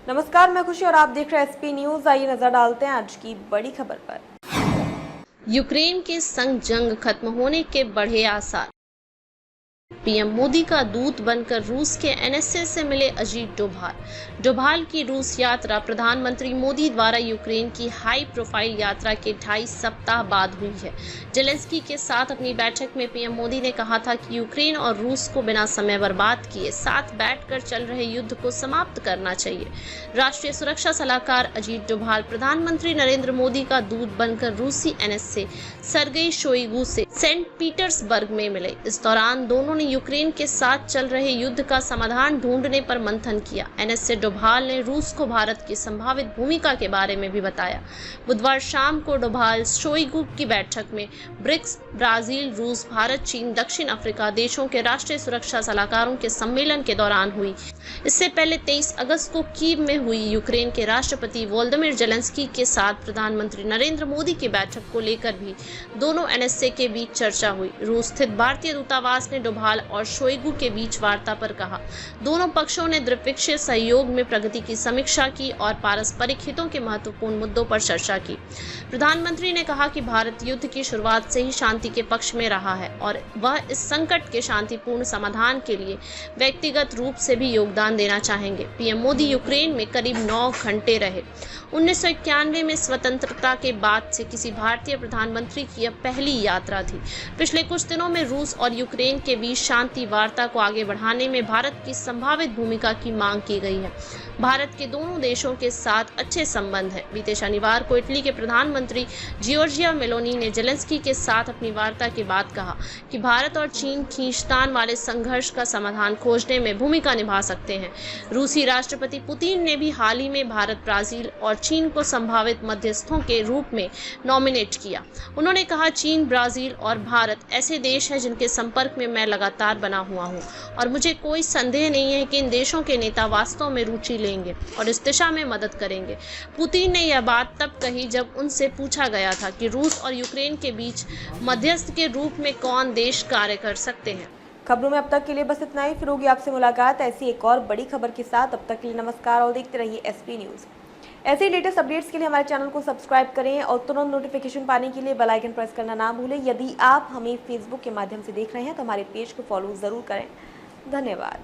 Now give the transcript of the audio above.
नमस्कार, मैं खुशी और आप देख रहे हैं एसपी न्यूज। आइए नजर डालते हैं आज की बड़ी खबर पर। यूक्रेन के संग जंग खत्म होने के बढ़े आसार। पीएम मोदी का दूत बनकर रूस के एनएसए से मिले अजीत डोभाल। डोभाल की रूस यात्रा प्रधानमंत्री मोदी द्वारा यूक्रेन की हाई प्रोफाइल यात्रा के 2.5 सप्ताह बाद हुई है। जेलेंस्की के साथ अपनी बैठक में पीएम मोदी ने कहा था कि यूक्रेन और रूस को बिना समय बर्बाद किए साथ बैठकर चल रहे युद्ध को समाप्त करना चाहिए। राष्ट्रीय सुरक्षा सलाहकार अजीत डोभाल प्रधानमंत्री नरेंद्र मोदी का दूत बनकर रूसी एनएसए सर्गेई शोइगु से सेंट पीटर्सबर्ग में मिले। इस दौरान दोनों ने यूक्रेन के साथ चल रहे युद्ध का समाधान ढूंढने पर मंथन किया। एनएसए डोभाल ने रूस को भारत की संभावित भूमिका के बारे में भी बताया। बुधवार शाम को डोभाल शोइगु की बैठक में ब्रिक्स, ब्राजील, रूस, भारत, चीन, दक्षिण अफ्रीका देशों के राष्ट्रीय सुरक्षा सलाहकारों के सम्मेलन के दौरान हुई। इससे पहले 23 अगस्त को कीव में हुई यूक्रेन के राष्ट्रपति वोलोदिमीर जेलेंस्की के साथ प्रधानमंत्री नरेंद्र मोदी की बैठक को लेकर भी दोनों एनएसए के बीच चर्चा हुई। रूस स्थित भारतीय दूतावास ने डोभाल और शोइगु के बीच वार्ता पर कहा। दोनों पक्षों ने द्विपक्षीय सहयोग में प्रगति की समीक्षा की और पारस्परिक हितों के महत्वपूर्ण मुद्दों पर चर्चा की। प्रधानमंत्री ने कहा कि भारत युद्ध की शुरुआत से ही शांति के पक्ष में रहा है और वह इस संकट के शांतिपूर्ण समाधान के लिए व्यक्तिगत रूप से भी योगदान देना चाहेंगे। पीएम मोदी यूक्रेन में करीब 9 घंटे रहे। 1991 में स्वतंत्रता के बाद से किसी भारतीय प्रधानमंत्री की यह पहली यात्रा थी। पिछले कुछ दिनों में रूस और यूक्रेन के बीच शांति वार्ता को आगे बढ़ाने में भारत की संभावित भूमिका की मांग की गई है। भारत के दोनों देशों के साथ अच्छे संबंध हैं। बीते शनिवार को इटली के प्रधानमंत्री जियोर्जिया मेलोनी ने जेलेंस्की के साथ अपनी वार्ता के बाद कहा कि भारत और चीन खींचतान वाले संघर्ष का समाधान खोजने में भूमिका निभा सकते हैं। रूसी राष्ट्रपति पुतिन ने भी हाल ही में भारत, ब्राजील और चीन को संभावित मध्यस्थों के रूप में नॉमिनेट किया। उन्होंने कहा, चीन, ब्राजील और भारत ऐसे देश हैं जिनके संपर्क में मैं लगातार बना हुआ हूं और मुझे कोई संदेह नहीं है कि इन देशों के नेता वास्तव में रुचि लेंगे और इस दिशा में मदद करेंगे। पुतिन ने यह बात तब कही जब उनसे पूछा गया था कि रूस और यूक्रेन के बीच मध्यस्थ के रूप में कौन देश कार्य कर सकते हैं। खबरों में अब तक के लिए बस इतना ही। फिर होगी आपसे मुलाकात ऐसी एक और बड़ी खबर के साथ। अब तक के लिए नमस्कार और देखते रहिए एसपी न्यूज। ऐसे लेटेस्ट अपडेट्स के लिए हमारे चैनल को सब्सक्राइब करें और तुरंत नोटिफिकेशन पाने के लिए बेल आइकन प्रेस करना ना भूलें। यदि आप हमें फेसबुक के माध्यम से देख रहे हैं तो हमारे पेज को फॉलो जरूर करें। धन्यवाद।